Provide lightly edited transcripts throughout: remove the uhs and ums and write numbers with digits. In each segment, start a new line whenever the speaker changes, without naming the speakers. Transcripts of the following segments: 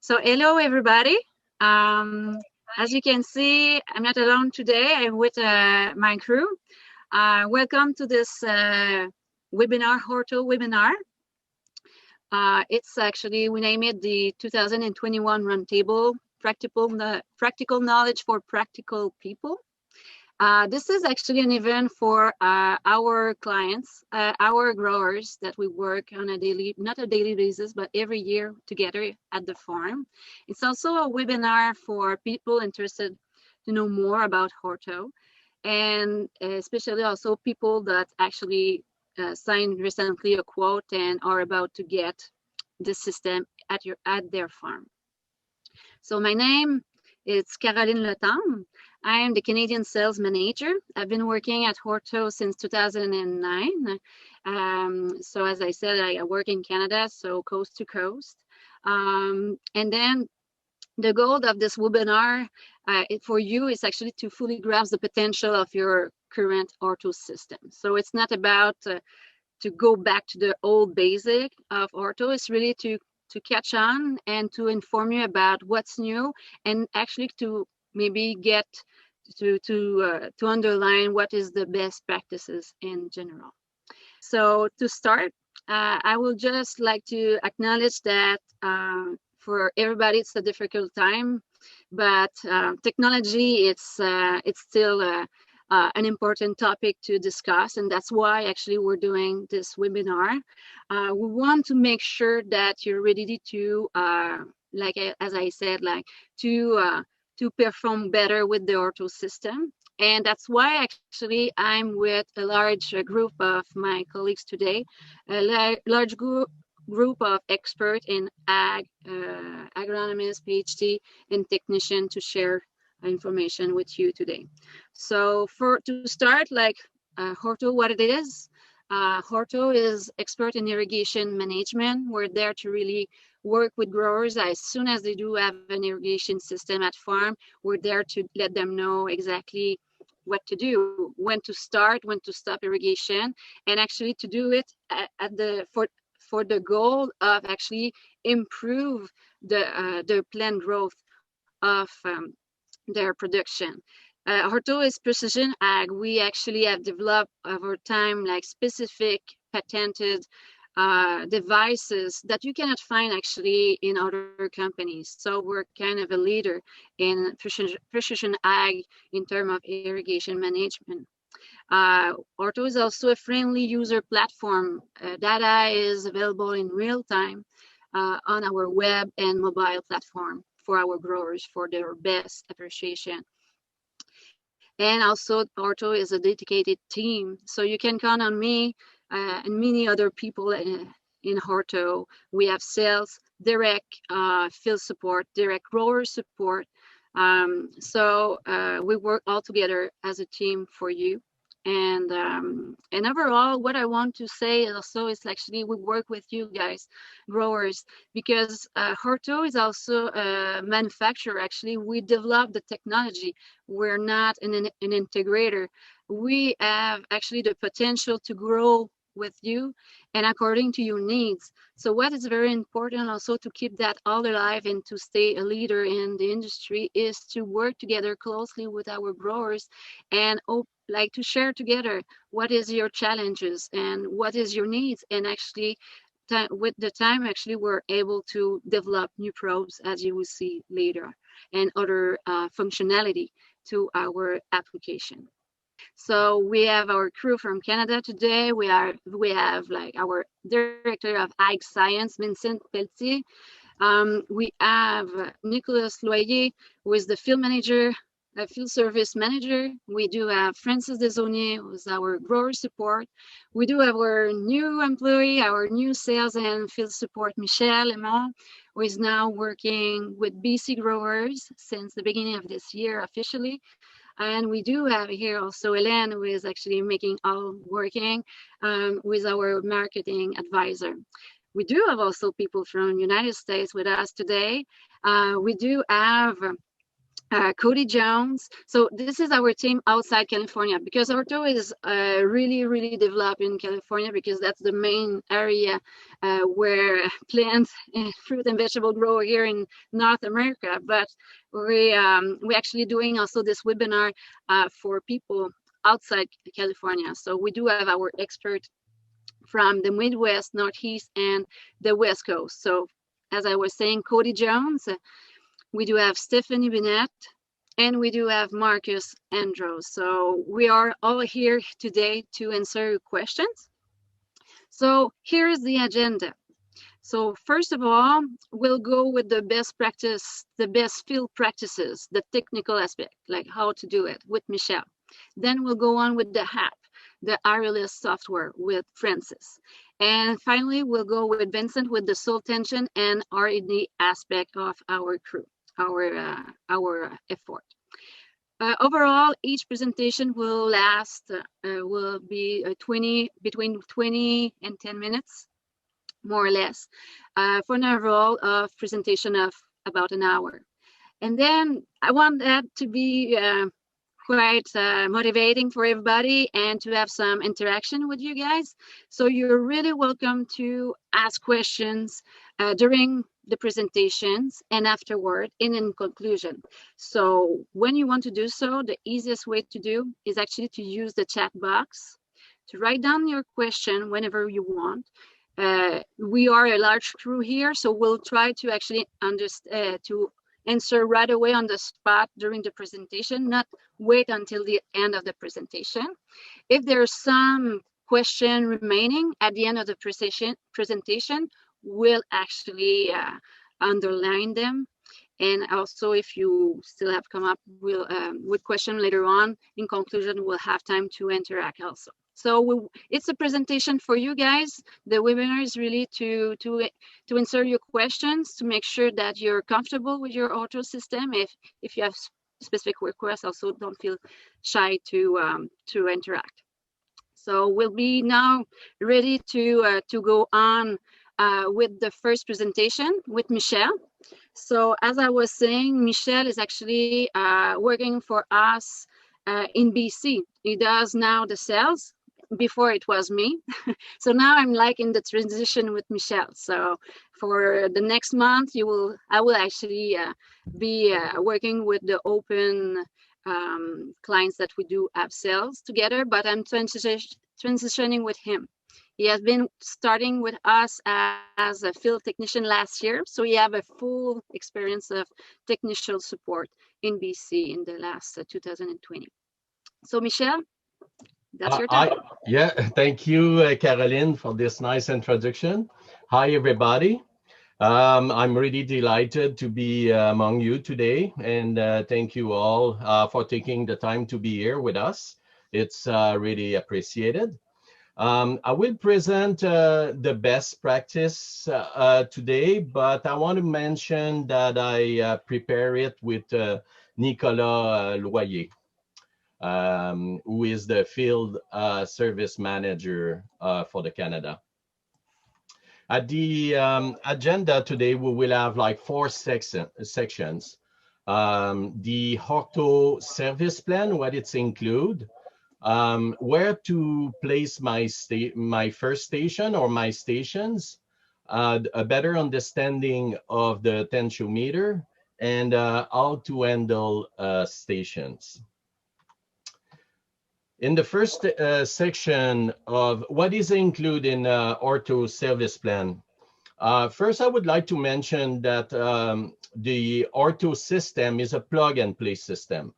So hello everybody. As you can see, I'm not alone today. I'm with my crew. Welcome to this webinar, Hortau webinar. It's actually, we name it the 2021 Roundtable, Practical Knowledge for Practical People. This is actually an event for our clients, our growers that we work on a daily, not a daily basis, but every year together at the farm. It's also a webinar for people interested to know more about Hortau, and especially also people that actually signed recently a quote and are about to get the system at their farm. So my name is Caroline Letam. I am the Canadian Sales Manager. I've been working at Hortau since 2009. So as I said, I work in Canada, so coast to coast. And then the goal of this webinar for you is actually to fully grasp the potential of your current Hortau system. So it's not about to go back to the old basic of Hortau. It's really to catch on and to inform you about what's new, and actually to maybe get to underline what is the best practices in general. So to start, I will just like to acknowledge that for everybody it's a difficult time, but technology it's still an important topic to discuss, and that's why actually we're doing this webinar. We want to make sure that you're ready to, like as I said, like to perform better with the Hortau system. And that's why actually I'm with a large group of my colleagues today, a large group of experts in agronomists, PhD, and technician to share information with you today. So to start, like Hortau, what it is. Hortau is expert in irrigation management. We're there to really work with growers as soon as they do have an irrigation system at farm. We're there to let them know exactly what to do, when to start, when to stop irrigation, and actually to do it for the goal of actually improve the plant growth of their production. Hortau is precision ag. We actually have developed over time like specific patented devices that you cannot find actually in other companies. So we're kind of a leader in precision ag in terms of irrigation management. Hortau is also a friendly user platform. Data is available in real time on our web and mobile platform for our growers for their best appreciation. And also Hortau is a dedicated team, so you can count on me and many other people in Hortau. We have sales, direct field support, direct grower support. So we work all together as a team for you. And overall, what I want to say also is actually we work with you guys, growers, because Hortau is also a manufacturer. Actually, we develop the technology. We're not an integrator. We have actually the potential to grow with you and according to your needs. So what is very important also to keep that all alive and to stay a leader in the industry is to work together closely with our growers and like to share together what is your challenges and what is your needs, and actually with the time actually we're able to develop new probes as you will see later and other functionality to our application. So we have our crew from Canada today. We have like our director of ag science, Vincent Pelletier. We have Nicolas Loyer, who is the field manager, field service manager. We do have Francis Desaulniers, who is our grower support. We do have our new employee, our new sales and field support, Michel Lemont, who is now working with BC growers since the beginning of this year officially. And we do have here also Hélène, who is actually making all working with our marketing advisor. We do have also people from the United States with us today. We do have Cody Jones. So this is our team outside California, because Hortau is really, really developed in California, because that's the main area where plants, fruit and vegetable grow here in North America. But we actually doing also this webinar for people outside California. So we do have our expert from the Midwest, Northeast, and the West Coast. So as I was saying, Cody Jones. We do have Stephanie Bennett, and we do have Marcus Andros. So we are all here today to answer your questions. So here is the agenda. So first of all, we'll go with the best practice, the best field practices, the technical aspect, like how to do it with Michelle. Then we'll go on with the app, the RLS software with Francis. And finally, we'll go with Vincent with the soil tension and R&D aspect of our crew, our effort. Overall, each presentation will last, will be between 20 and 10 minutes, more or less, for an overall presentation of about an hour. And then I want that to be quite motivating for everybody and to have some interaction with you guys. So you're really welcome to ask questions during the presentations and afterward and in conclusion. So when you want to do so, the easiest way to do is actually to use the chat box to write down your question whenever you want. We are a large crew here, so we'll try to actually to answer right away on the spot during the presentation, not wait until the end of the presentation. If there's some question remaining at the end of the presentation, we'll actually underline them. And also, if you still have come up with question later on, in conclusion, we'll have time to interact also. So it's a presentation for you guys. The webinar is really to answer your questions, to make sure that you're comfortable with your Hortau system. If you have specific requests, also don't feel shy to interact. So we'll be now ready to go on with the first presentation with Michelle. So as I was saying, Michelle is actually working for us in BC. He does now the sales. Before it was me. So now I'm like in the transition with Michelle. So for the next month, I will actually be working with the open clients that we do have sales together, but I'm transitioning with him. He has been starting with us as a field technician last year. So he have a full experience of technical support in BC in the last 2020. So Michelle, that's your turn.
Yeah, thank you, Caroline, for this nice introduction. Hi, everybody. I'm really delighted to be among you today, and thank you all for taking the time to be here with us. It's really appreciated. I will present the best practice today, but I want to mention that I prepare it with Nicolas Loyer. Who is the field service manager for the Canada. At the agenda today, we will have like four sections. The Hortau service plan, what it's include, where to place my first station or my stations, a better understanding of the tensiometer, and how to handle stations. In the first section of what is included in Hortau service plan, first I would like to mention that the Hortau system is a plug and play system.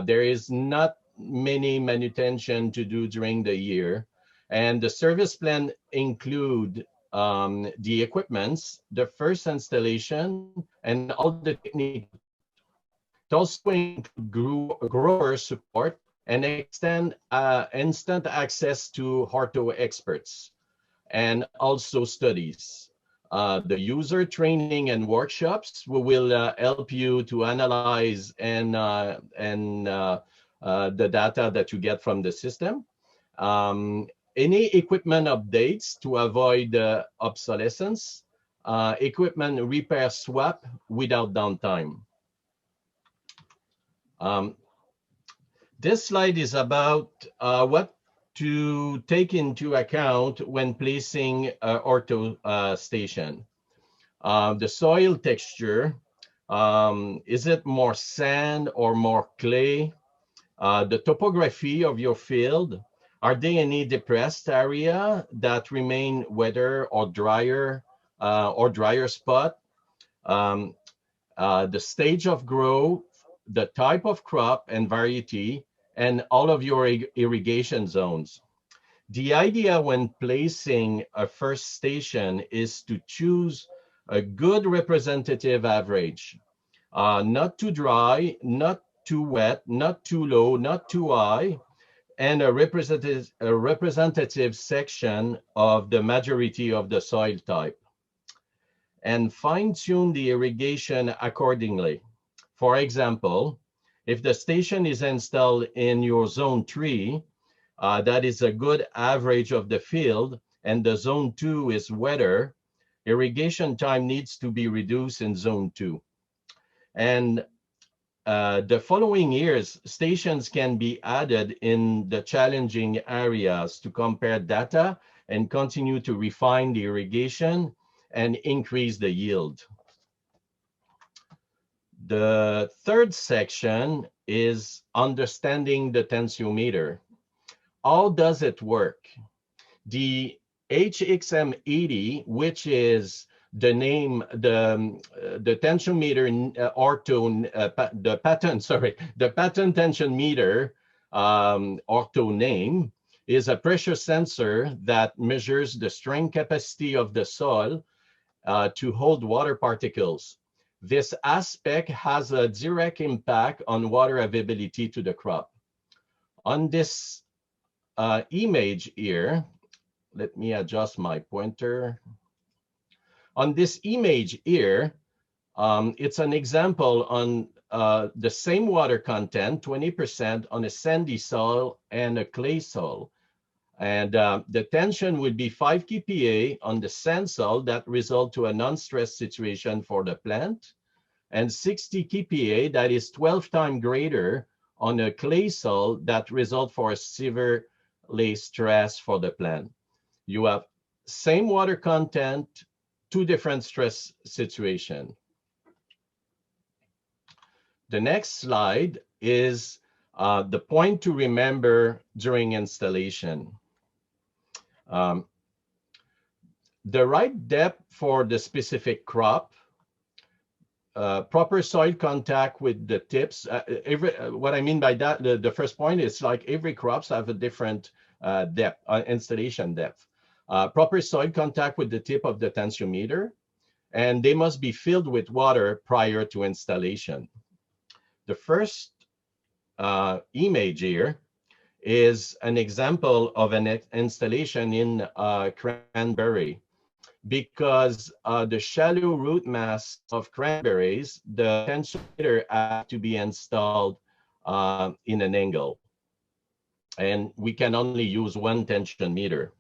There is not many manutention to do during the year, and the service plan include the equipments, the first installation, and all the technical support. It also includes grower support and extend instant access to Hortau experts, and also studies. The user training and workshops will help you to analyze and the data that you get from the system. Any equipment updates to avoid obsolescence, equipment repair swap without downtime. Um, this slide is about what to take into account when placing a ortho station. The soil texture, is it more sand or more clay? The topography of your field, are there any depressed area that remain wetter or drier spot? Um, the stage of growth, the type of crop and variety, and all of your irrigation zones. The idea when placing a first station is to choose a good representative average, not too dry, not too wet, not too low, not too high, and a representative section of the majority of the soil type, and fine-tune the irrigation accordingly. For example, if the station is installed in your zone 3, that is a good average of the field, and the zone 2 is wetter, irrigation time needs to be reduced in zone 2. And the following years, stations can be added in the challenging areas to compare data and continue to refine the irrigation and increase the yield. The third section is understanding the tensiometer. How does it work? The HXM80, which is the name, the tensiometer ortho, the pattern tension meter ortho name, is a pressure sensor that measures the strength capacity of the soil to hold water particles. This aspect has a direct impact on water availability to the crop. On this image here, let me adjust my pointer. On this image here, it's an example on the same water content, 20% on a sandy soil and a clay soil. And the tension would be 5 kPa on the sand soil that result to a non-stress situation for the plant, and 60 kPa that is 12 times greater on a clay soil that result for a severely stress for the plant. You have same water content, 2 different stress situation. The next slide is the point to remember during installation. The right depth for the specific crop, proper soil contact with the tips. What I mean by that, the first point is like every crops have a different depth, installation depth. Proper soil contact with the tip of the tensiometer, and they must be filled with water prior to installation. The first image here is an example of an installation in cranberry. Because the shallow root mass of cranberries, the tensiometer has to be installed in an angle. And we can only use one tension meter.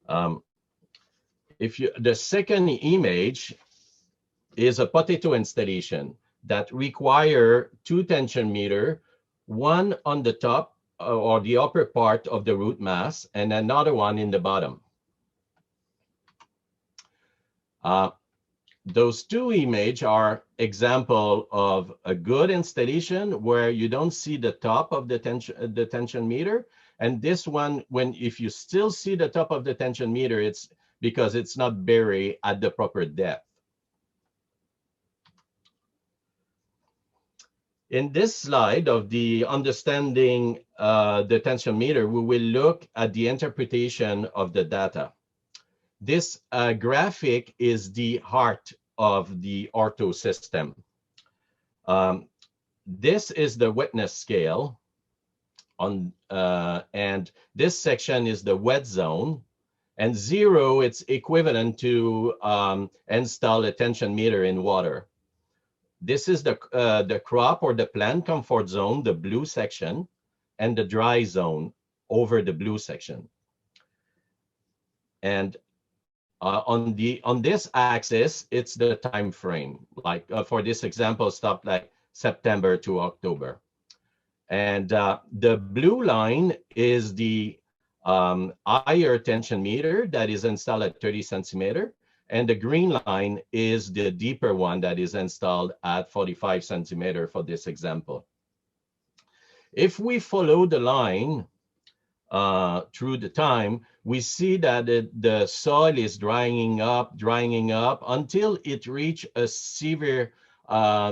The second image is a potato installation that require 2 tension meter, one on the top or the upper part of the root mass and another one in the bottom. Those 2 images are example of a good installation where you don't see the top of the tension meter. And this one, if you still see the top of the tension meter, it's because it's not buried at the proper depth. In this slide of the understanding the tension meter, we will look at the interpretation of the data. This graphic is the heart of the ortho system. This is the wetness scale, and this section is the wet zone, and 0, it's equivalent to install a tension meter in water. This is the crop or the plant comfort zone, the blue section, and the dry zone over the blue section. And on this axis, it's the time frame. Like for this example, stop like September to October. And the blue line is the higher tension meter that is installed at 30 centimeter. And the green line is the deeper one that is installed at 45 centimeter for this example. If we follow the line through the time, we see that the soil is drying up until it reaches a severe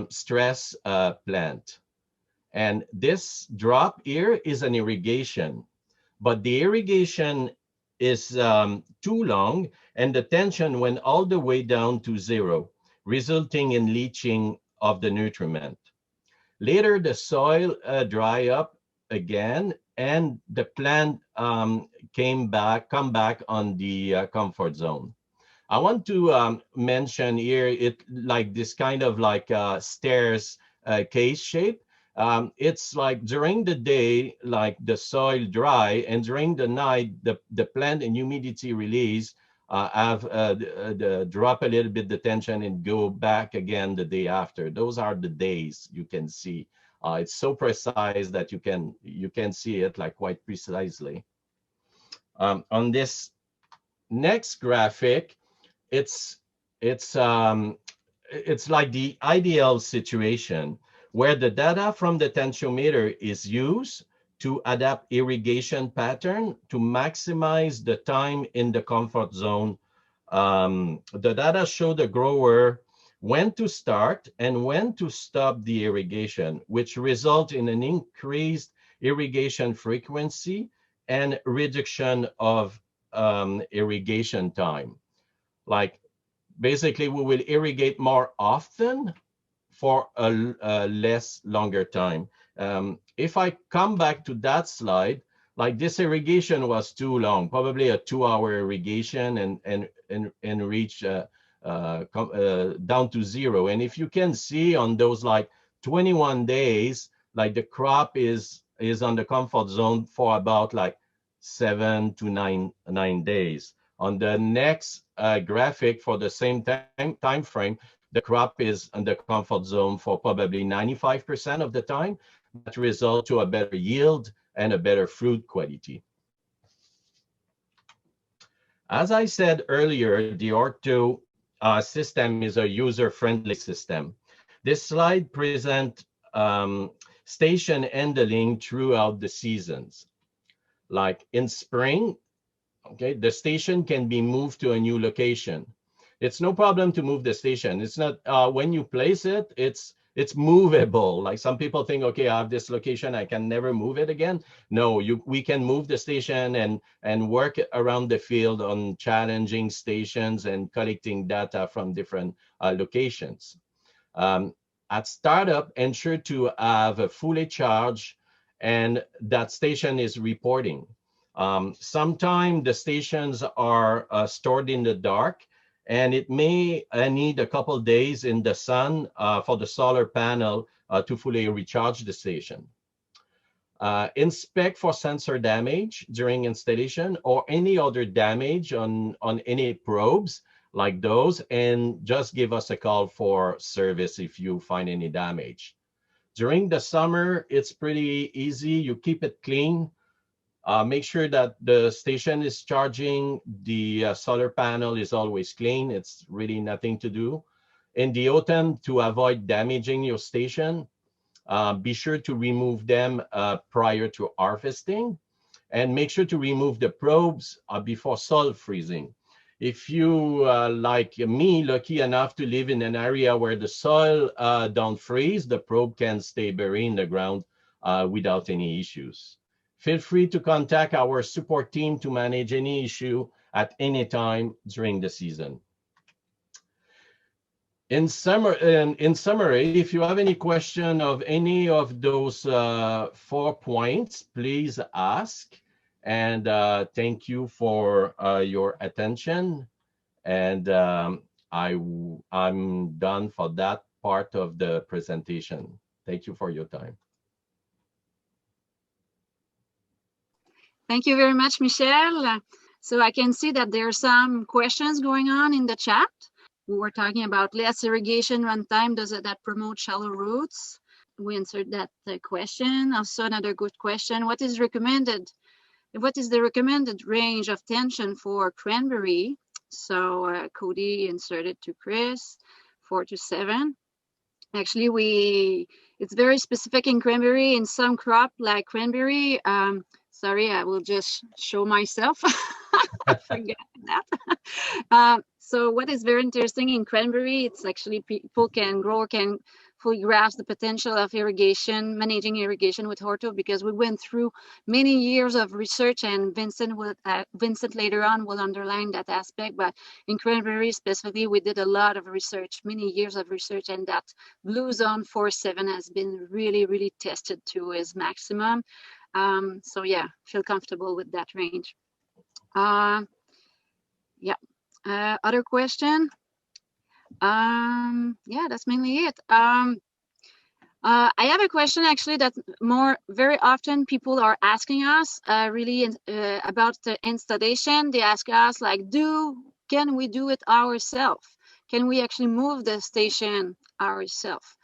stress plant. And this drop here is an irrigation, but the irrigation is too long and the tension went all the way down to zero, resulting in leaching of the nutriment. Later, the soil dry up again and the plant come back on the comfort zone. I want to mention here it like this kind of like stairs case shape. It's like during the day, like the soil dry, and during the night, the plant and humidity release have drop a little bit the tension and go back again the day after. Those are the days you can see. It's so precise that you can see it like quite precisely. On this next graphic, it's like the ideal situation where the data from the tensiometer is used to adapt irrigation pattern to maximize the time in the comfort zone. The data show the grower when to start and when to stop the irrigation, which result in an increased irrigation frequency and reduction of irrigation time. Like basically we will irrigate more often for a less longer time. If I come back to that slide, like this irrigation was too long, probably a 2-hour irrigation and reach down to zero. And if you can see on those like 21 days, like the crop is on the comfort zone for about like 7 to 9 days. On the next graphic for the same time frame, the crop is in the comfort zone for probably 95% of the time. That result to a better yield and a better fruit quality. As I said earlier, the Hortau system is a user-friendly system. This slide presents station handling throughout the seasons. Like in spring, okay, the station can be moved to a new location. It's no problem to move the station. It's not when you place it, it's movable. Like some people think, okay, I have this location, I can never move it again. No, we can move the station and work around the field on challenging stations and collecting data from different locations. At startup, ensure to have a fully charged and that station is reporting. Sometimes the stations are stored in the dark, and it may need a couple days in the sun for the solar panel to fully recharge the station. Inspect for sensor damage during installation or any other damage on any probes like those, and just give us a call for service if you find any damage. During the summer, it's pretty easy. You keep it clean. Make sure that the station is charging, the solar panel is always clean. It's really nothing to do. In the autumn, to avoid damaging your station, be sure to remove them prior to harvesting, and make sure to remove the probes before soil freezing. If you, like me, lucky enough to live in an area where the soil don't freeze, the probe can stay buried in the ground without any issues. Feel free to contact our support team to manage any issue at any time during the season. In summary, if you have any question of any of those 4 points, please ask. And thank you for your attention. And I'm done for that part of the presentation. Thank you for your time.
Thank you very much, Michel. So I can see that there are some questions going on in the chat. We were talking about less irrigation runtime. Does that promote shallow roots? we answered that question. Also, another good question: what is recommended? What is the recommended range of tension for cranberry? So Cody inserted to Chris, 4 to 7. Actually, it's very specific in cranberry. In some crop like cranberry, sorry, I will just show myself. I forget that. So what is very interesting in cranberry, it's actually grower can fully grasp the potential of irrigation, managing irrigation with Hortau, because we went through many years of research, and Vincent later on will underline that aspect. But in cranberry specifically, we did a lot of research, many years of research, and that blue zone 4-7 has been really, really tested to its maximum. So yeah, feel comfortable with that range. Yeah. Other question? Yeah, that's mainly it. I have a question actually that very often people are asking us really about the installation. They ask us like, can we do it ourselves? Can we actually move the station ourselves?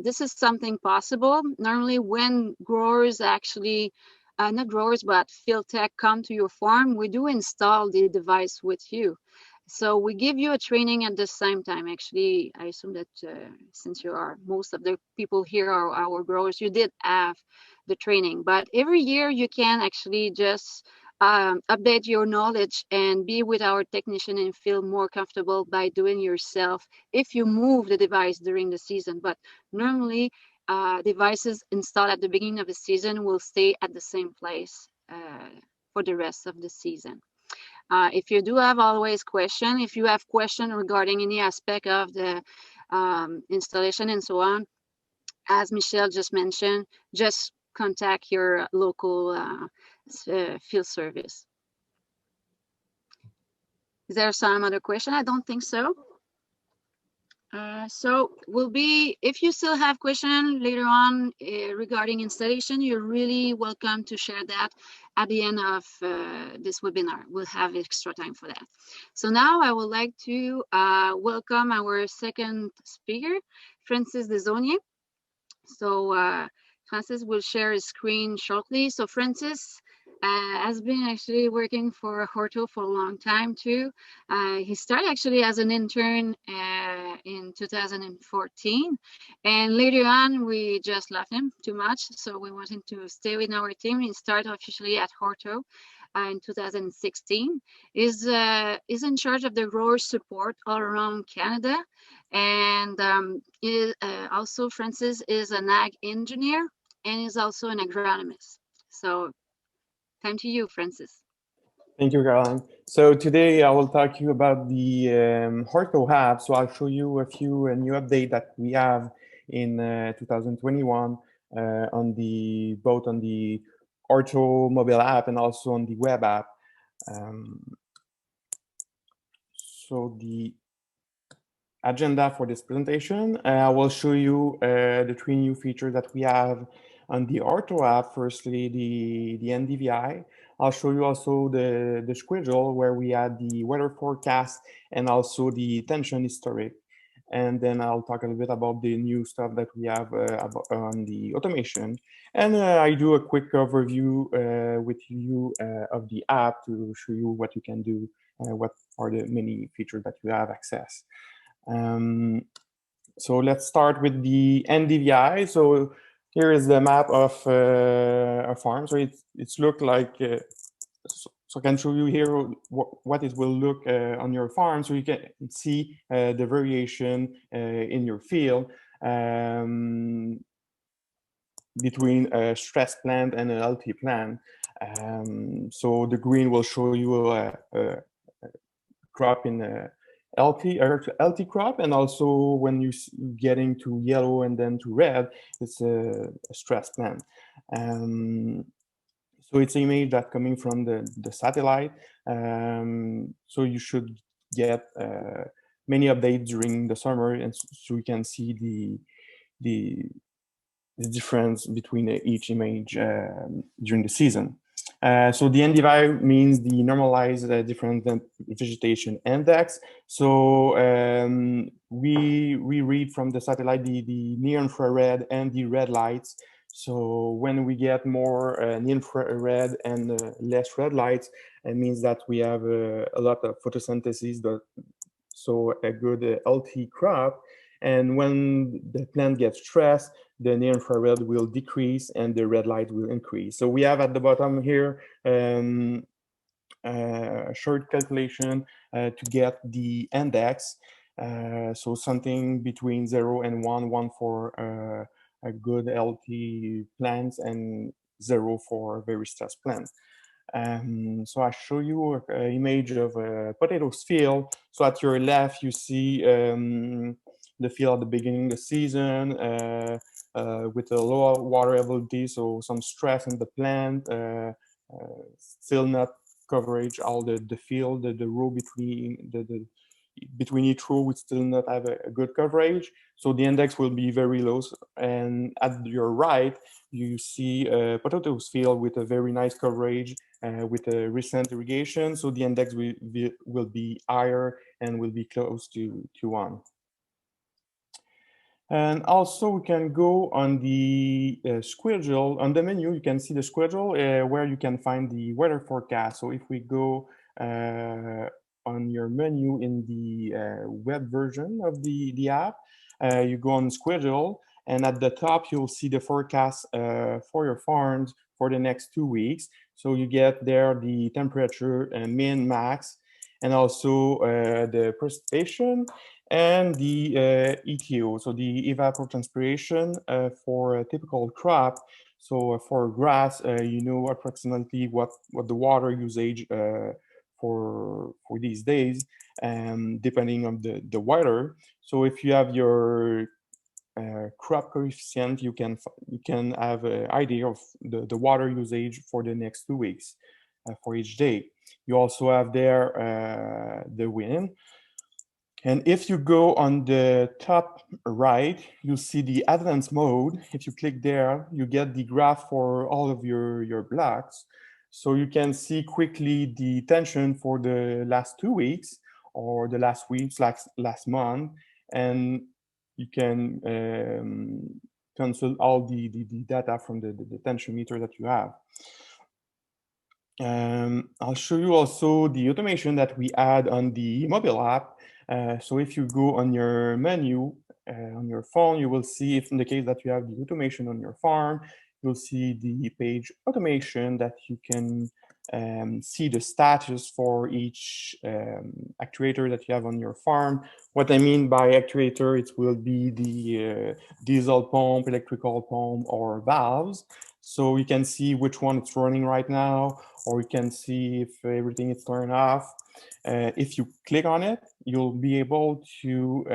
This is something possible. Normally when growers actually, not growers, but field tech come to your farm, we do install the device with you. So we give you a training at the same time. Actually, I assume that since most of the people here are our growers, you did have the training. But every year you can actually just update your knowledge and be with our technician and feel more comfortable by doing yourself if you move the device during the season. But normally, devices installed at the beginning of the season will stay at the same place for the rest of the season. If you do have always question, if you have question regarding any aspect of the installation and so on, as Michelle just mentioned, just contact your local field service. Is there some other question? I don't think so. So if you still have questions later on regarding installation, you're really welcome to share that at the end of this webinar. We'll have extra time for that. So now I would like to welcome our second speaker, Francis Desaulniers. So Francis will share his screen shortly. So Francis has been actually working for Hortau for a long time too. He started actually as an intern in 2014, and later on we just loved him too much, so we wanted him to stay with our team. He started officially at Hortau in 2016. Is in charge of the grower support all around Canada, and also Francis is an ag engineer and is also an agronomist. So time to you, Francis.
Thank you, Caroline. So today I will talk to you about the Hortau app. So I'll show you a few new updates that we have in 2021 both on the Hortau mobile app and also on the web app. So the agenda for this presentation, I will show you the 3 new features that we have on the Hortau app. Firstly, the NDVI. I'll show you also the schedule where we add the weather forecast and also the tension historic. And then I'll talk a little bit about the new stuff that we have on the automation. And I do a quick overview with you of the app to show you what you can do, what are the many features that you have access. So let's start with the NDVI. So here is the map of a farm. So it's look like, so I can show you here what it will look on your farm. So you can see the variation in your field between a stress plant and a LT plant. So the green will show you a crop in a LT crop, and also when you getting to yellow and then to red, it's a stress plant. So it's an image that coming from the satellite. So you should get many updates during the summer, and so you can see the difference between each image during the season. So the NDVI means the normalized different vegetation index. So we read from the satellite the near infrared and the red lights. So when we get more near infrared and less red lights, it means that we have a lot of photosynthesis, but so a good healthy crop. And when the plant gets stressed, the near infrared will decrease and the red light will increase. So we have at the bottom here a short calculation to get the index. So something between 0 and 1, 1 for a good healthy plants and 0 for very stressed plants. So I show you an image of a potatoes field. So at your left, you see the field at the beginning of the season with a low water availability, so some stress in the plant, still not coverage all the field, the row between between each row would still not have a good coverage. So the index will be very low. And at your right, you see a potatoes field with a very nice coverage with a recent irrigation. So the index will be higher and will be close to 1. And also we can go on the schedule. On the menu, you can see the schedule where you can find the weather forecast. So if we go on your menu in the web version of the app, you go on schedule, and at the top, you'll see the forecast for your farms for the next 2 weeks. So you get there the temperature min, max, and also the precipitation and the ETO, so the evapotranspiration for a typical crop. So for grass, you know approximately what the water usage for these days, depending on the weather. So if you have your crop coefficient, you can have an idea of the water usage for the next 2 weeks for each day. You also have there the wind. And if you go on the top right, you see the advanced mode. If you click there, you get the graph for all of your blocks. So you can see quickly the tension for the last 2 weeks or the last weeks, like last month. And you can consult all the data from the tension meter that you have. I'll show you also the automation that we add on the mobile app. So if you go on your menu on your phone, you will see if in the case that you have the automation on your farm, you'll see the page automation that you can see the status for each actuator that you have on your farm. What I mean by actuator, it will be the diesel pump, electrical pump, or valves. So you can see which one it's running right now, or you can see if everything is turned off. If you click on it, you'll be able to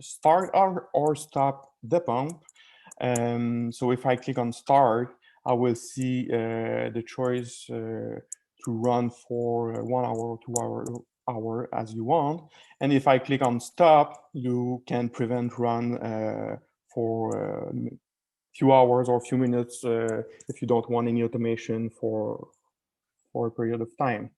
start or stop the pump. So if I click on start, I will see the choice to run for 1 hour or 2 hour as you want. And if I click on stop, you can prevent run for few hours or few minutes if you don't want any automation for a period of time.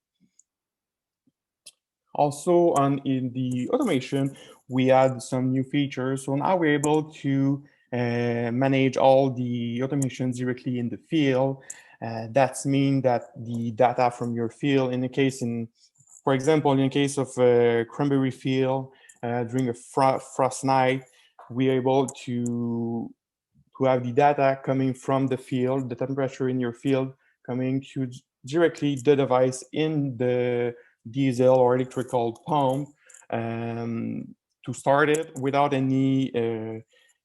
Also in the automation, we add some new features. So now we're able to manage all the automation directly in the field. That's mean that the data from your field, for example, in the case of a cranberry field, during a frost night, we're able to have the data coming from the field, the temperature in your field coming to directly the device in the diesel or electrical pump to start it without any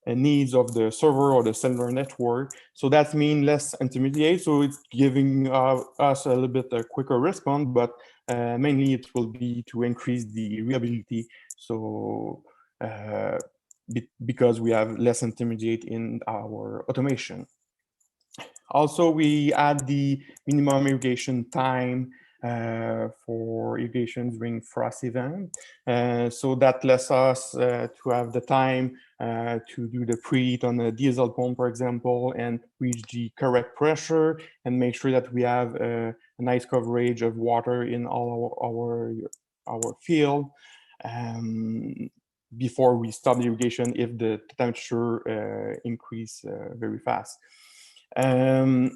needs of the server or the cellular network. So that means less intermediate. So it's giving us a little bit a quicker response, but mainly it will be to increase the reliability. So because we have less intermediate in our automation. Also, we add the minimum irrigation time for irrigation during frost event. So that lets us to have the time to do the preheat on a diesel pump, for example, and reach the correct pressure and make sure that we have a nice coverage of water in all our field before we stop the irrigation if the temperature increase very fast.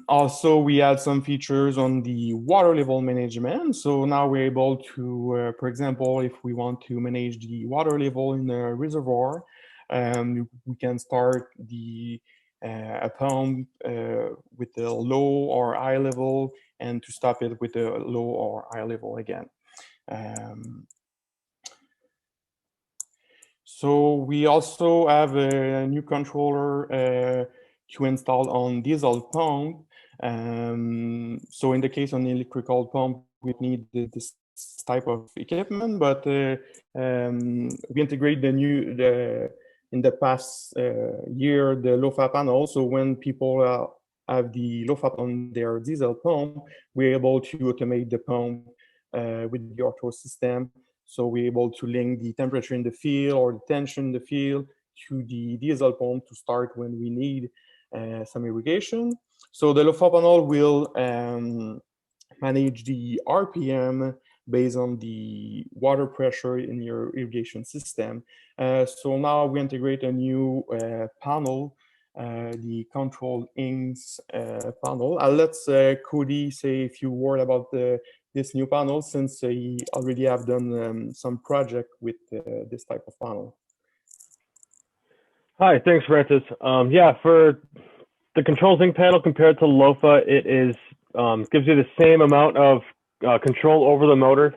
Also, we add some features on the water level management. So now we're able to, for example, if we want to manage the water level in a reservoir, we can start a pump with a low or high level, and to stop it with a low or high level again. So we also have a new controller to install on diesel pump. So in the case on the electrical pump, we need this type of equipment, but we integrate in the past year, the LOFA panel. So when people have the LOFA on their diesel pump, we're able to automate the pump with the Hortau system. So we're able to link the temperature in the field or the tension in the field to the diesel pump to start when we need some irrigation. So the LOFA panel will manage the RPM based on the water pressure in your irrigation system. So now we integrate a new panel, the control inks panel. I'll let Cody say a few words about this new panel, since he already have done some project with this type of panel.
Hi, thanks, Francis. Yeah, for the control zinc panel compared to LOFA, it is gives you the same amount of control over the motor.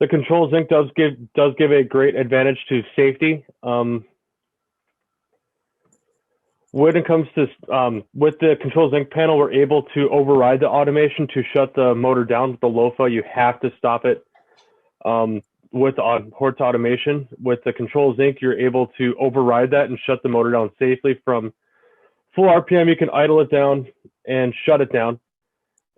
The control zinc does give a great advantage to safety. When it comes to with the control zinc panel, we're able to override the automation to shut the motor down. With the LOFA, you have to stop it. With Hortau automation, with the control zinc, you're able to override that and shut the motor down safely. From full RPM, you can idle it down and shut it down.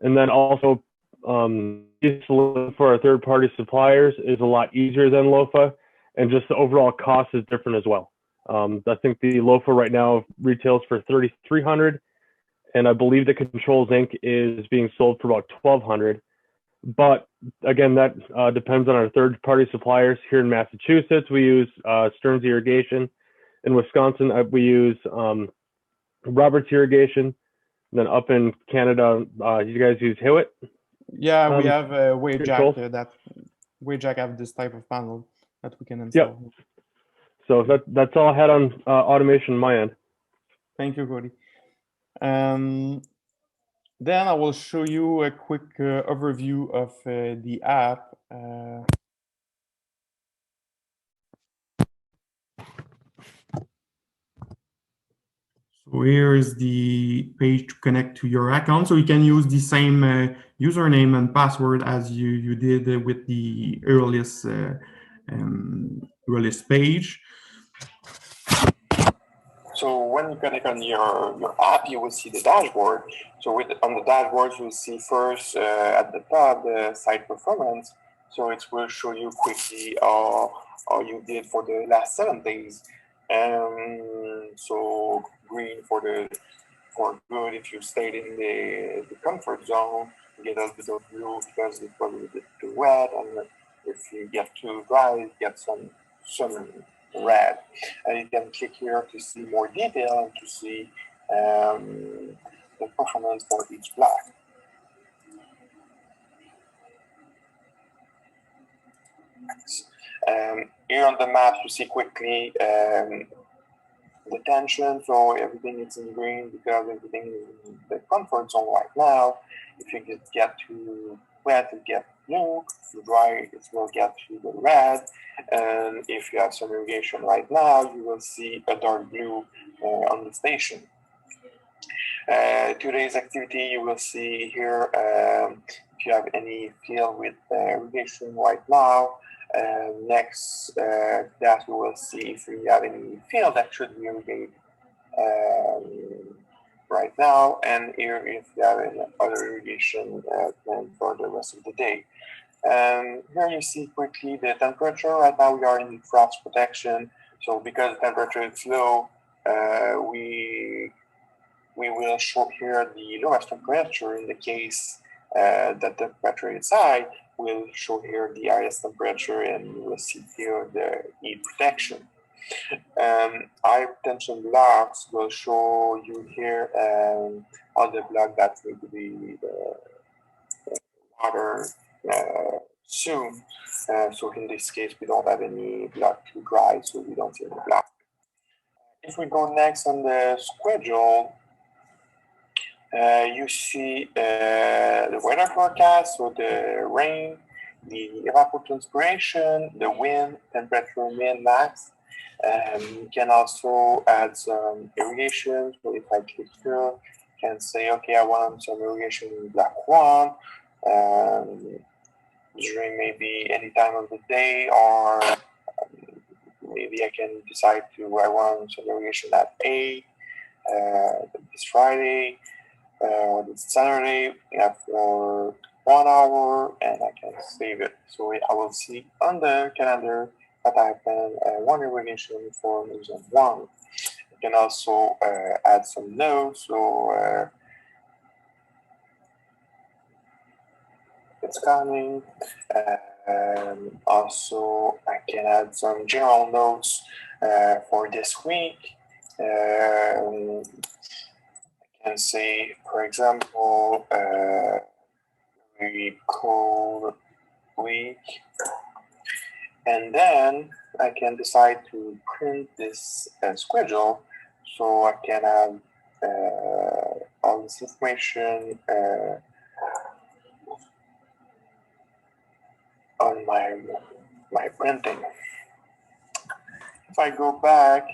And then also, for our third-party suppliers is a lot easier than LOFA, and just the overall cost is different as well. I think the LOFA right now retails for $3,300, and I believe the control zinc is being sold for about $1,200. But again, that depends on our third-party suppliers. Here in Massachusetts, we use Stearns Irrigation. In Wisconsin, we use Roberts Irrigation. And then up in Canada, you guys use Hewitt?
Yeah, we have Wajack. Wajack have this type of panel that we can install.
Yep. So that's all I had on automation on my end.
Thank you, Cody. Then I will show you a quick overview of the app. So here is the page to connect to your account. So you can use the same username and password as you did with the earliest page. So when you connect on your app, you will see the dashboard. So on the dashboard, you'll see first at the top the site performance. So it will show you quickly how you did for the last 7 days. So green for good if you stayed in the comfort zone. You get a little bit of blue because it was a little bit too wet, and if you get too dry, you get some red. And you can click here to see more detail and to see the performance for each block. Here on the map, you see quickly the tension, so everything is in green because everything is in the comfort zone right now. If you get too wet, it gets blue. If you dry, it will get to the red. And if you have some irrigation right now, you will see a dark blue on the station. Today's activity, you will see here if you have any field with irrigation right now. Next, that we will see if we have any field that should be irrigated right now, and here if you have any other irrigation plan for the rest of the day. And here you see quickly the temperature. Right now we are in frost protection, so because the temperature is low, we will show here the lowest temperature. In the case that the temperature is high, we'll show here the highest temperature, and you will see here the heat protection. High tension blocks will show you here all the block that will be water soon. So in this case, we don't have any block to dry, so we don't see any block. If we go next on the schedule, you see the weather forecast, so the rain, the evapotranspiration, the wind, temperature, min, max. You can also add some irrigation. So if I click here, I can say, okay, I want some irrigation in block 1 during maybe any time of the day, or maybe I can decide I want some irrigation at 8 this Friday. This Saturday for 1 hour, and I can save it. So I will see on the calendar that I plan one irrigation for zone 1. You can also add some notes. So it's coming. Also, I can add some general notes for this week. I can say, for example, very cold week, and then I can decide to print this schedule, so I can have all this information on my printing. If I go back,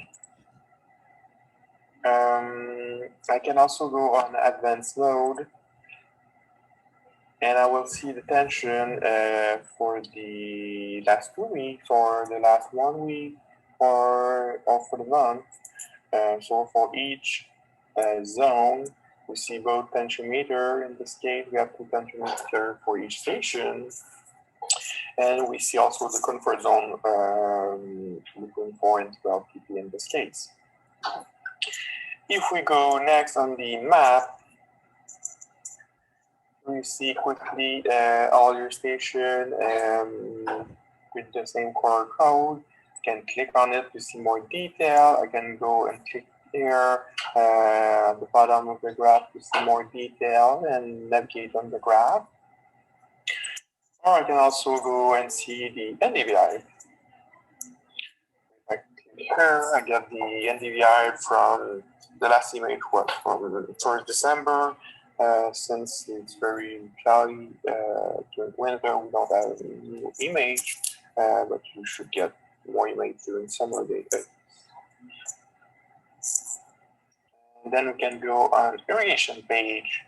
I can also go on advanced mode, and I will see the tension for the last 2 weeks, or the last 1 week, or for the month. So for each zone, we see both tension meter. In this case, we have 2 tension meters for each station. And we see also the comfort zone between 4 and 12 pp in this case. If we go next on the map, we see quickly all your station with the same color code. You can click on it to see more detail. I can go and click here at the bottom of the graph to see more detail and navigate on the graph. Or I can also go and see the NDVI. Here I get the NDVI from the last image was from the 1st December. Since it's very cloudy during winter, we don't have any new image, but you should get more image during summer days. And then we can go on irrigation page,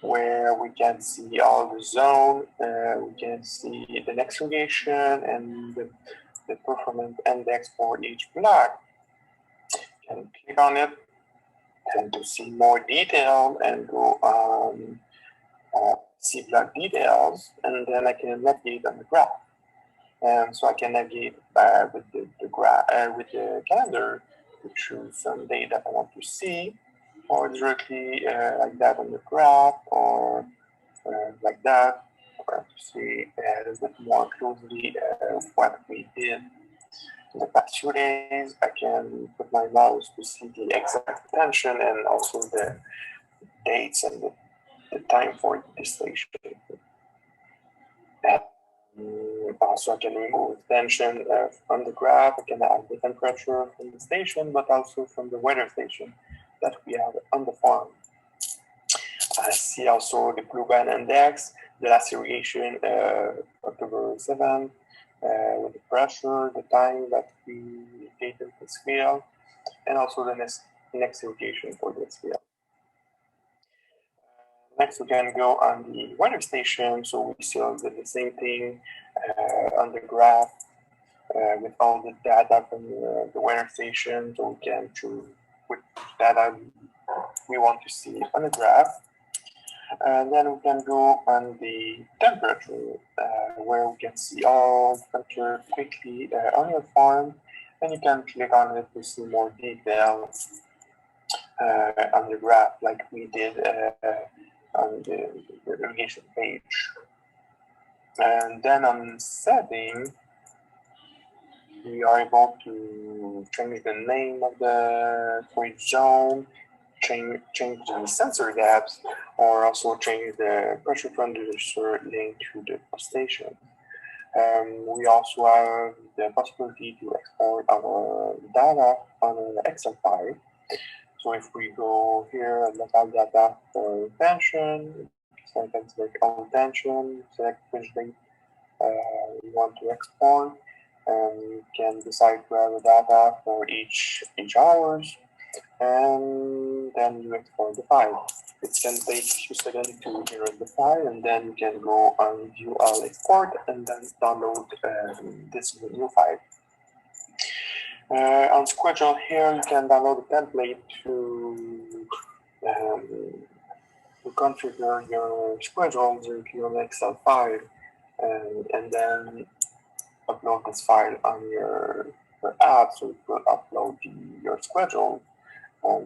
where we can see all the zone. We can see the next irrigation and the performance index for each block. You can click on it and to see more detail and go on see block details, and then I can navigate on the graph. And so I can navigate with the graph with the calendar to choose some data that I want to see, or directly like that on the graph, or like that, or to see a little bit more closely what we did in the past few days. I can put my mouse to see the exact tension and also the dates and the time for the distillation. And also I can remove tension from the graph. I can add the temperature from the station, but also from the weather station that we have on the farm. I see also the blue band index, the last irrigation, October 7th, with the pressure, the time that we irrigated this field, and also the next irrigation for this field. Next, we can go on the weather station. So we still did the same thing on the graph with all the data from the weather station. So we can choose which data we we want to see on the graph. And then we can go on the temperature, where we can see all temperature quickly on your farm, and you can click on it to see more details on the graph, like we did on the irrigation page. And then on setting, we are able to change the name of the storage zone, change the sensor gaps, or also change the pressure transducer link to the station. We also have the possibility to export our data on an Excel file. So if we go here and look at data for tension, so I can select all tension, select which date we want to export, and you can decide to have the data for each hours, and then you export the file. It can take a few seconds to generate the file, and then you can go on view all export and then download this new file. On schedule here, you can download a template to configure your schedule directly on Excel file, and then upload this file on your app, so it will upload your schedule.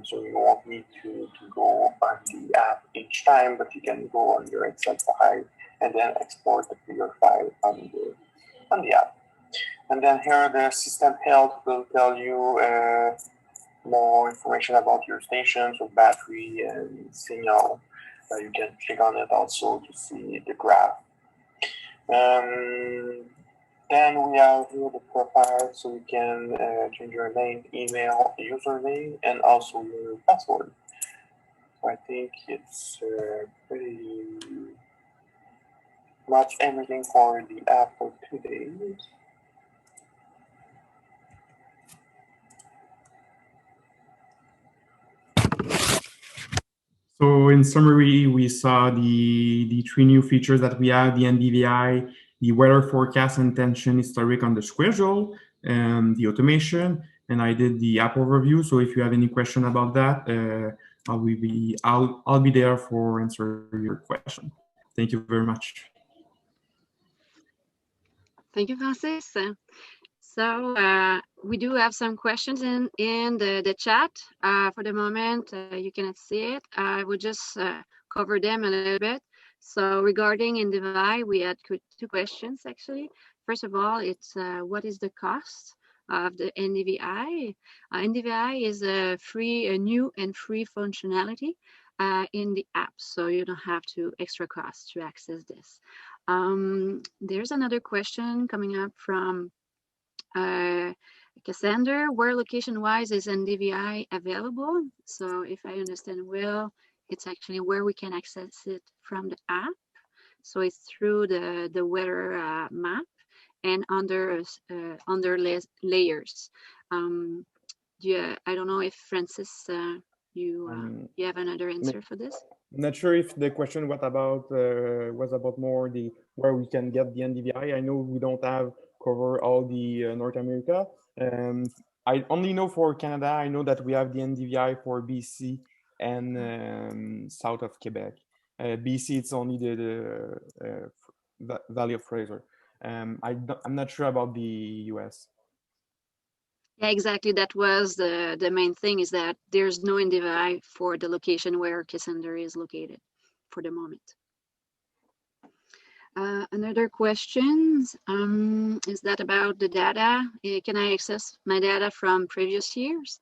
So you won't need to go on the app each time, but you can go on your Excel file and then export your file on the app. And then here the system health will tell you more information about your station, so battery and signal. You can click on it also to see the graph. Then we have here the profile, so you can change your name, email, username, and also your password. So I think it's pretty much everything for the app for today.
So in summary, we saw the three new features that we have: the NDVI, the weather forecast and tension historic on the schedule, and the automation. And I did the app overview. So if you have any question about that, I'll be there for answer your question. Thank you very much.
Thank you, Francis. So we do have some questions in the chat. For the moment, you cannot see it. I would just cover them a little bit. So regarding NDVI, we had two questions actually. First of all, it's what is the cost of the NDVI? NDVI is a new and free functionality in the app, so you don't have to extra cost to access this. There's another question coming up from Cassandra. Where location-wise is NDVI available? So if I understand well, it's actually where we can access it from the app. So it's through the weather map and under layers. I don't know if Francis, you have another answer for this?
I'm not sure if the question was about more where we can get the NDVI. I know we don't have cover all the North America. I only know for Canada, I know that we have the NDVI for BC and south of Quebec. BC, it's only the Valley of Fraser. I'm not sure about the US.
Yeah, exactly. That was the main thing, is that there's no NDVI for the location where Cassandra is located for the moment. Another question is that about the data. Can I access my data from previous years?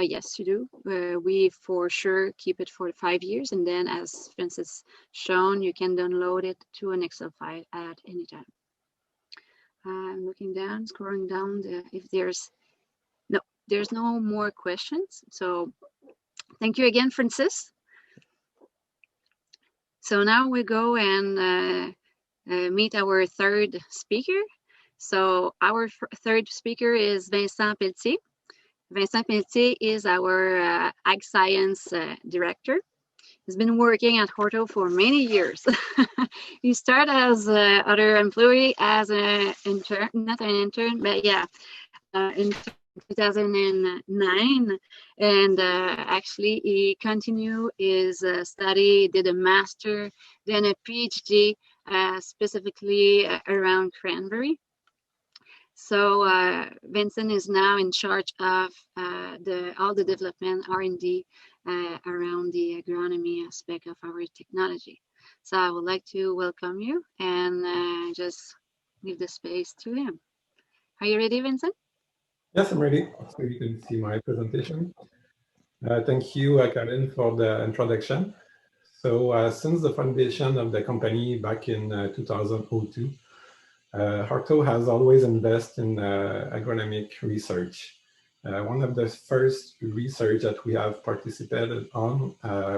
Yes, you do. We for sure keep it for 5 years, and then as Francis shown, you can download it to an Excel file at any time. I'm looking down, scrolling down, if there's no more questions. So thank you again, Francis. So now we go and meet our third speaker. So our third speaker is Vincent Pelletier. Vincent Pelletier is our Ag Science Director. He's been working at Hortau for many years. He started as other employee, as an intern, not an intern, but yeah, intern 2009, and actually he continued his study, did a master, then a PhD, specifically around cranberry. So Vincent is now in charge of all the development R&D around the agronomy aspect of our technology. So I would like to welcome you and just leave the space to him. Are you ready, Vincent?
Yes, I'm ready. So you can see my presentation. Thank you, Karen, for the introduction. So since the foundation of the company back in 2002, Hortau has always invested in agronomic research. One of the first research that we have participated on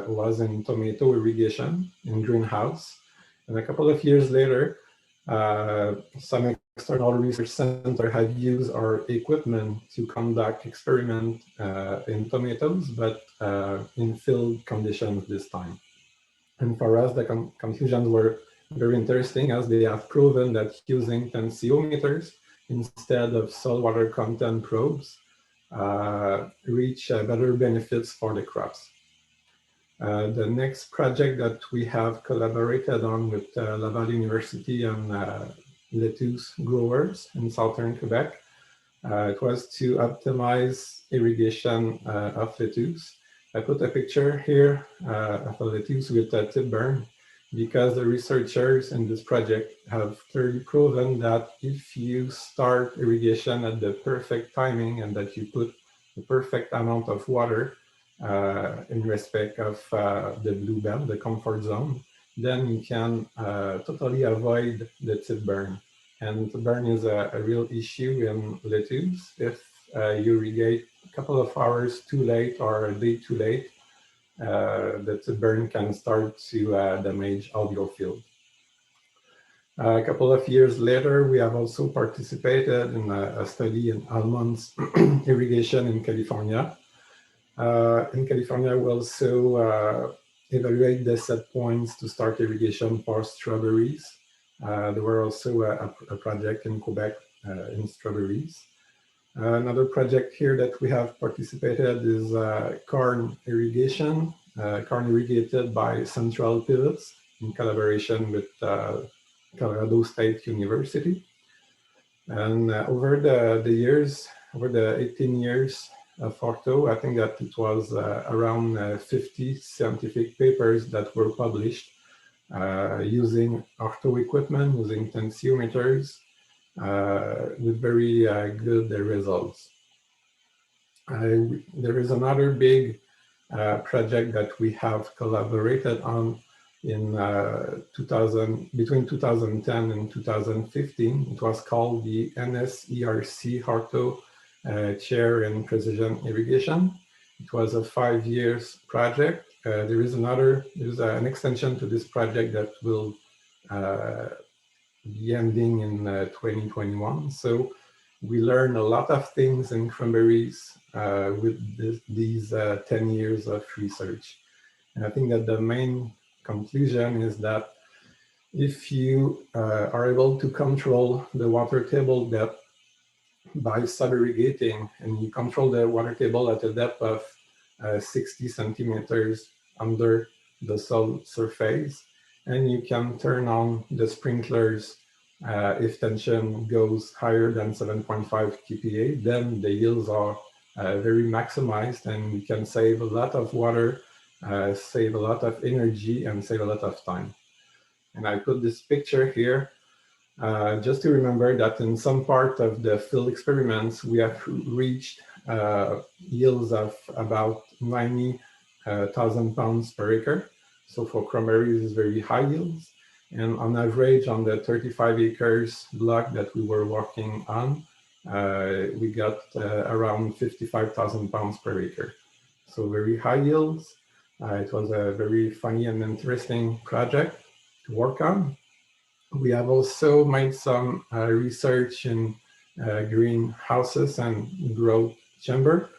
was in tomato irrigation in greenhouse. And a couple of years later, some external research center have used our equipment to conduct experiment in tomatoes, but in field conditions this time. And for us, the conclusions were very interesting, as they have proven that using tensiometers instead of soil water content probes reach better benefits for the crops. The next project that we have collaborated on with Laval University and lettuce growers in southern Quebec, it was to optimize irrigation of lettuce. I put a picture here of a lettuce with a tip burn, because the researchers in this project have clearly proven that if you start irrigation at the perfect timing and that you put the perfect amount of water in respect of the blue belt, the comfort zone, then you can totally avoid the tip burn. And tip burn is a real issue in lettuce. If you irrigate a couple of hours too late or a day too late, the tip burn can start to damage all your field. A couple of years later, we have also participated in a study in almonds irrigation in California. In California, we also evaluate the set points to start irrigation for strawberries. There were also a project in Quebec in strawberries. Another project here that we have participated is corn irrigation, corn irrigated by central pivots in collaboration with Colorado State University. And over the years, over the 18 years of Hortau, I think that it was around 50 scientific papers that were published using Hortau equipment, using tensiometers, with very good between There is another big project that we have collaborated on in between 2010 and 2015. It was called the NSERC Hortau Chair in Precision Irrigation. It was a 5 years project. There's an extension to this project that will be ending in 2021. So we learned a lot of things in cranberries with these 10 years of research. And I think that the main conclusion is that if you are able to control the water table depth by sub-irrigating, and you control the water table at a depth of 60 centimeters under the soil surface, and you can turn on the sprinklers if tension goes higher than 7.5 kPa, then the yields are very maximized, and you can save a lot of water, save a lot of energy, and save a lot of time. And I put this picture here just to remember that in some part of the field experiments, we have reached yields of about 90,000 pounds per acre. So for cranberries, it's very high yields. And on average, on the 35 acres block that we were working on, we got around 55,000 pounds per acre. So very high yields. It was a very funny and interesting project to work on. We have also made some research in greenhouses and growth chamber.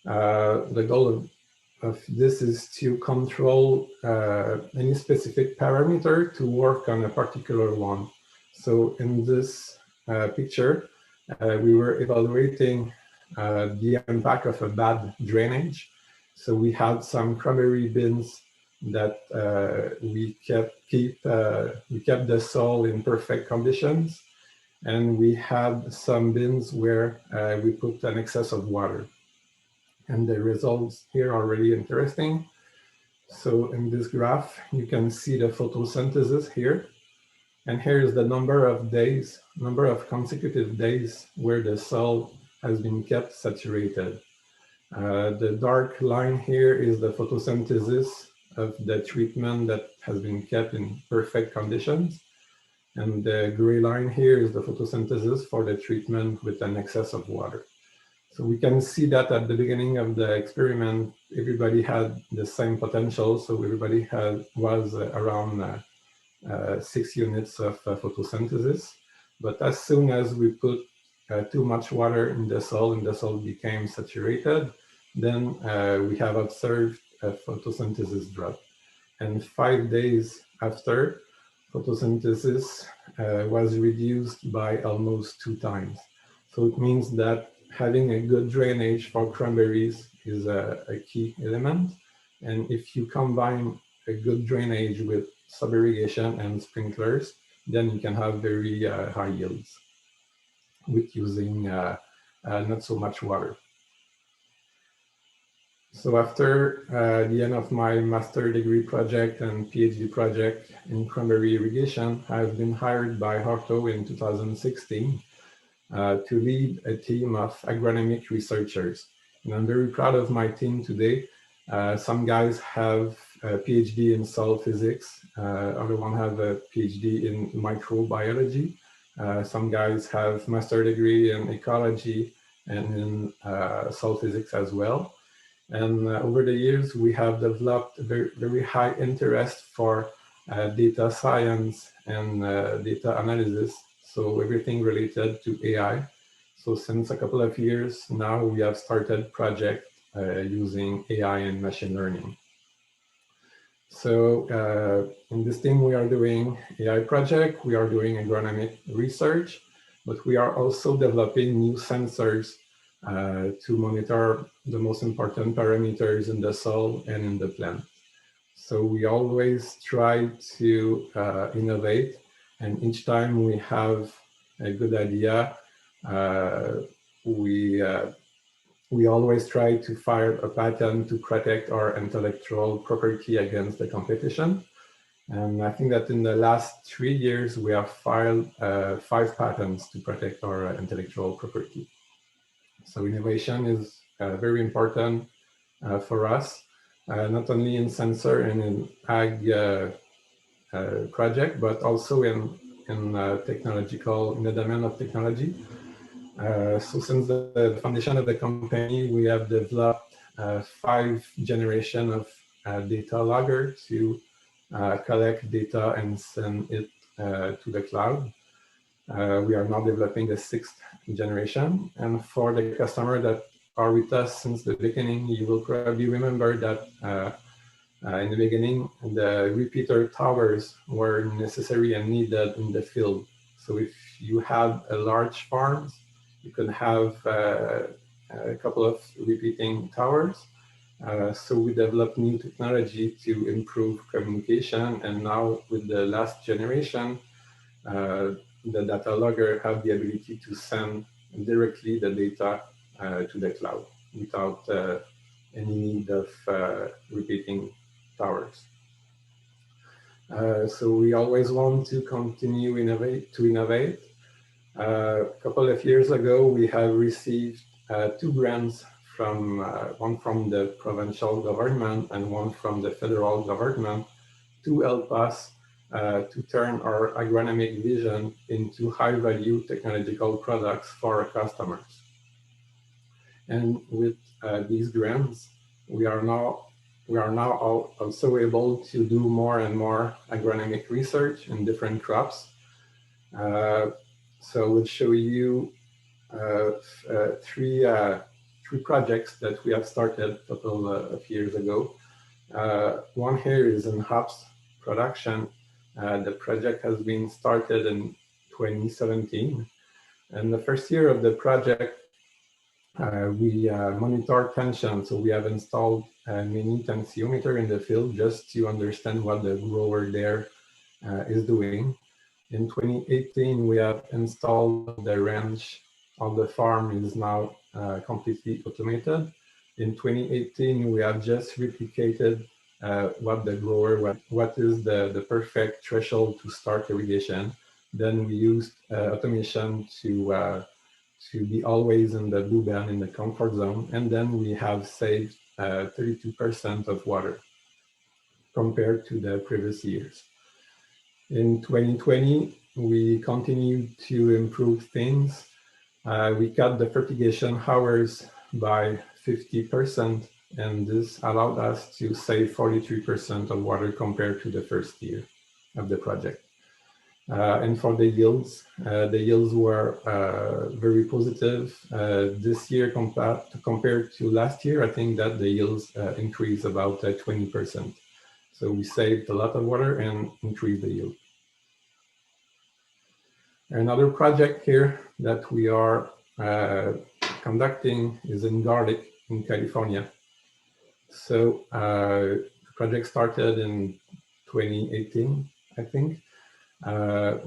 The goal of this is to control any specific parameter to work on a particular one. So in this picture, we were evaluating the impact of a bad drainage. So we had some cranberry bins that we kept the soil in perfect conditions, and we had some bins where we put an excess of water. And the results here are really interesting. So in this graph, you can see the photosynthesis here. And here is the number of consecutive days where the soil has been kept saturated. The dark line here is the photosynthesis of the treatment that has been kept in perfect conditions. And the gray line here is the photosynthesis for the treatment with an excess of water. So we can see that at the beginning of the experiment, everybody had the same potential. So everybody was around 6 units of photosynthesis. But as soon as we put too much water in the soil and the soil became saturated, then we have observed a photosynthesis drop. And 5 days after, photosynthesis was reduced by almost 2 times. So it means that having a good drainage for cranberries is a key element. And if you combine a good drainage with sub-irrigation and sprinklers, then you can have very high yields with using not so much water. So after the end of my master degree project and PhD project in cranberry irrigation, I've been hired by Hortau in 2016 to lead a team of agronomic researchers. And I'm very proud of my team today. Some guys have a PhD in soil physics, other one have a PhD in microbiology. Some guys have master degree in ecology and in soil physics as well. And over the years, we have developed very, very high interest for data science and data analysis. So everything related to AI. So since a couple of years now, we have started project using AI and machine learning. So in this team, we are doing AI project, we are doing agronomic research, but we are also developing new sensors to monitor the most important parameters in the soil and in the plant. So we always try to innovate, and each time we have a good idea, we always try to file a patent to protect our intellectual property against the competition. And I think that in the last 3 years, we have filed 5 patents to protect our intellectual property. So innovation is very important for us, not only in sensor and in ag project, but also in the domain of technology. So since the foundation of the company, we have developed 5 generations of data logger to collect data and send it to the cloud. We are now developing the 6th generation. And for the customer that are with us since the beginning, you will probably remember that in the beginning, the repeater towers were necessary and needed in the field. So if you have a large farm, you could have a couple of repeating towers. So we developed new technology to improve communication. And now with the last generation, the data logger have the ability to send directly the data to the cloud without any need of repeating towers. So we always want to continue to innovate. A couple of years ago, we have received 2 grants from one from the provincial government and one from the federal government to help us to turn our agronomic vision into high-value technological products for our customers. And with these grants, we are now also able to do more and more agronomic research in different crops. So we'll show you 3 projects that we have started a couple of years ago. One here is in hops production. The project has been started in 2017. And the first year of the project, We monitor tension, so we have installed a mini tensiometer in the field just to understand what the grower there is doing. In 2018, we have installed the range on the farm is now completely automated. In 2018, we have just replicated what the grower, what is the perfect threshold to start irrigation. Then we used automation to be always in the blue band in the comfort zone. And then we have saved 32% of water compared to the previous years. In 2020, we continued to improve things. We cut the fertigation hours by 50%, and this allowed us to save 43% of water compared to the first year of the project. And for the yields were very positive. This year compared to last year, I think that the yields increased about 20%. So we saved a lot of water and increased the yield. Another project here that we are conducting is in garlic in California. So the project started in 2018, I think.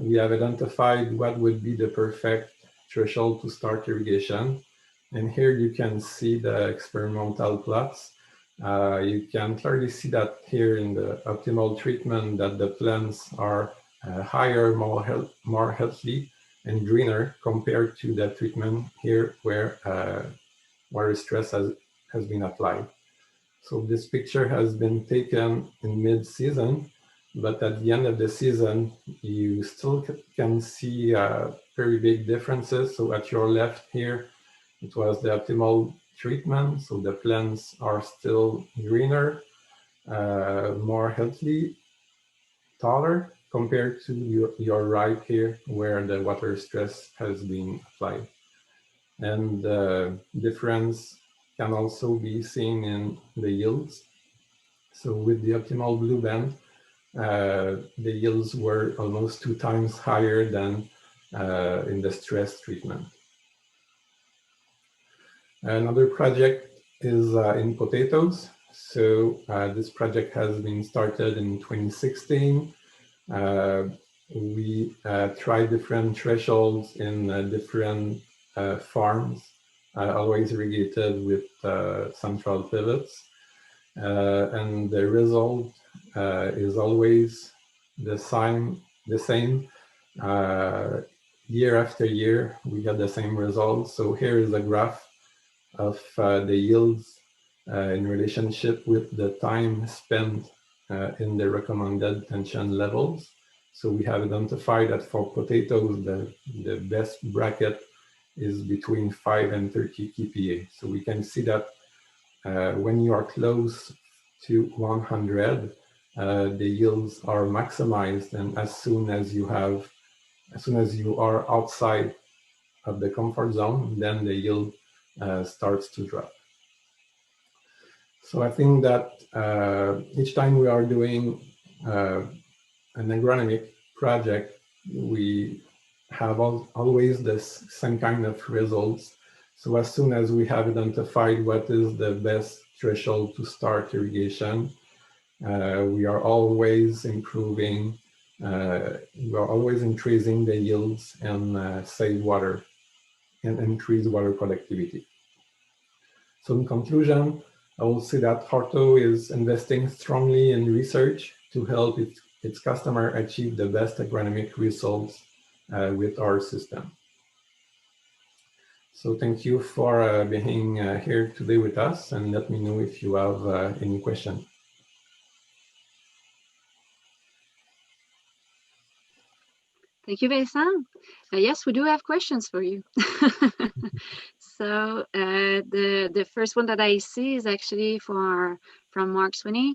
We have identified what would be the perfect threshold to start irrigation. And here you can see the experimental plots. You can clearly see that here in the optimal treatment that the plants are higher, more healthy and greener compared to the treatment here where water stress has been applied. So this picture has been taken in mid-season, but at the end of the season, you still can see very big differences. So at your left here, it was the optimal treatment. So the plants are still greener, more healthy, taller compared to your right here, where the water stress has been applied. And the difference can also be seen in the yields. So with the optimal blue band, the yields were almost 2 times higher than in the stress treatment. Another project is in potatoes. So this project has been started in 2016. We tried different thresholds in different farms, always irrigated with central pivots. And the result is always the same. Year after year, we get the same results. So here is a graph of the yields in relationship with the time spent in the recommended tension levels. So we have identified that for potatoes, the best bracket is between 5 and 30 kPa. So we can see that when you are close to 100, the yields are maximized, and as soon as you are outside of the comfort zone, then the yield starts to drop. So I think that each time we are doing an agronomic project, we have always this same kind of results. So as soon as we have identified what is the best threshold to start irrigation, we are always improving, we are always increasing the yields and save water and increase water productivity. So in conclusion, I will say that Hortau is investing strongly in research to help its customer achieve the best agronomic results with our system. So thank you for being here today with us, and let me know if you have any questions.
Thank you, Vincent. Yes, we do have questions for you. So the first one that I see is actually from Mark Sweeney.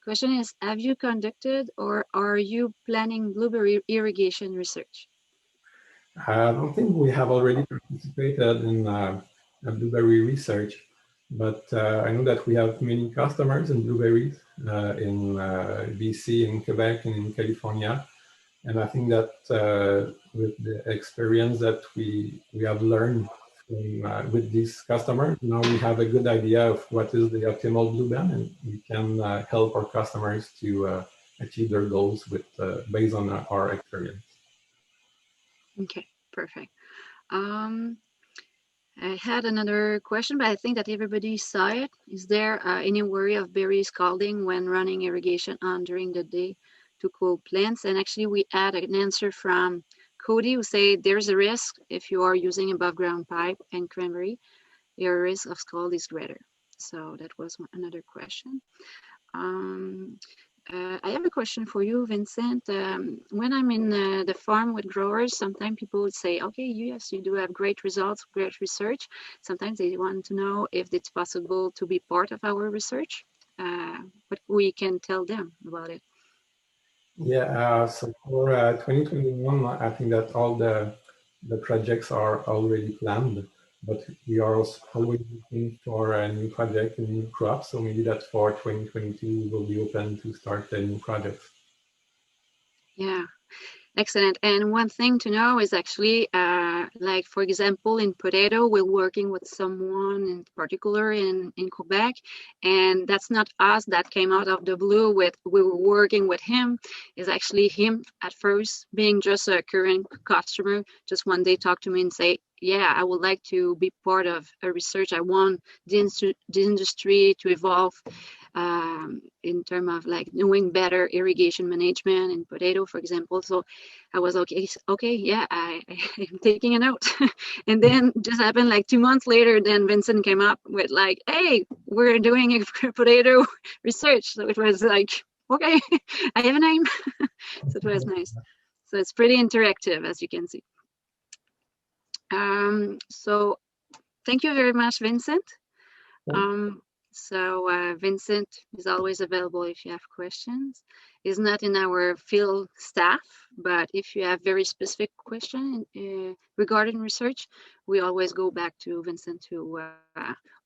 Question is, have you conducted or are you planning blueberry irrigation research?
I don't think we have already participated in blueberry research, but I know that we have many customers in blueberries in BC, in Quebec, and in California. And I think that with the experience that we have learned with these customers. Now we have a good idea of what is the optimal blue band, and we can help our customers to achieve their goals with based on our experience.
Okay, perfect. I had another question, but I think that everybody saw it. Is there any worry of berry scalding when running irrigation on during the day to cool plants? And actually, we had an answer from Cody who said there's a risk if you are using above ground pipe and cranberry, your risk of scald is greater. So that was another question. I have a question for you, Vincent. When I'm in the farm with growers, sometimes people would say, okay, yes, you do have great results, great research. Sometimes they want to know if it's possible to be part of our research. What we can tell them about it.
Yeah, so for 2021, I think that all the projects are already planned, but we are also always looking for a new project, a new crop. So maybe that for 2022, we will be open to start a new project.
Yeah. Excellent. And one thing to know is actually, like, for example, in potato, we're working with someone in particular in Quebec, and that's not us that came out of the blue with, we were working with him, is actually him at first being just a current customer, just one day talk to me and say, yeah, I would like to be part of a research. I want the industry to evolve in terms of like knowing better irrigation management in potato, for example. So I was okay, yeah, I'm taking a note. And then just happened like 2 months later, then Vincent came up with like, hey, we're doing a potato research. So it was like, okay, I have a name. So it was nice. So it's pretty interactive, as you can see. So thank you very much, Vincent. So Vincent is always available if you have questions. He's not in our field staff, but if you have very specific question regarding research, we always go back to Vincent to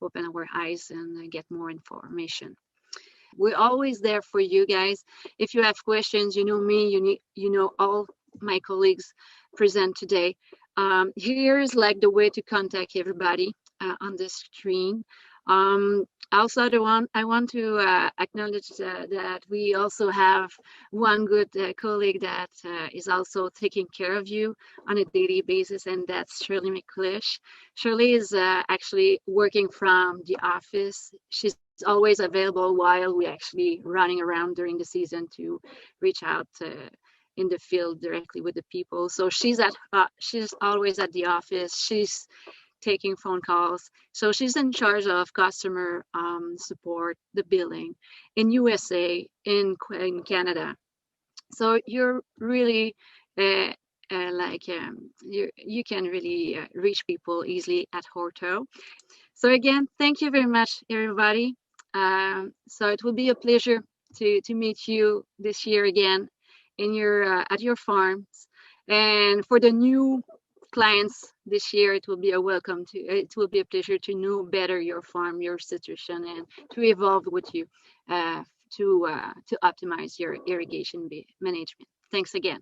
open our eyes and get more information. We're always there for you guys. If you have questions, you know me, you know all my colleagues present today. Here's like the way to contact everybody on the screen. Also, I want to acknowledge that we also have one good colleague that is also taking care of you on a daily basis, and that's Shirley McClish. Shirley is actually working from the office. She's always available while we're actually running around during the season to reach out in the field directly with the people. So she's always at the office. She's taking phone calls. So she's in charge of customer support, the billing in USA, in Canada. So you're really you can really reach people easily at Hortau. So again, thank you very much, everybody. So it will be a pleasure to meet you this year again in your at your farms. And for the new clients this year, it will be it will be a pleasure to know better your farm, your situation, and to evolve with you to optimize your irrigation management. Thanks again.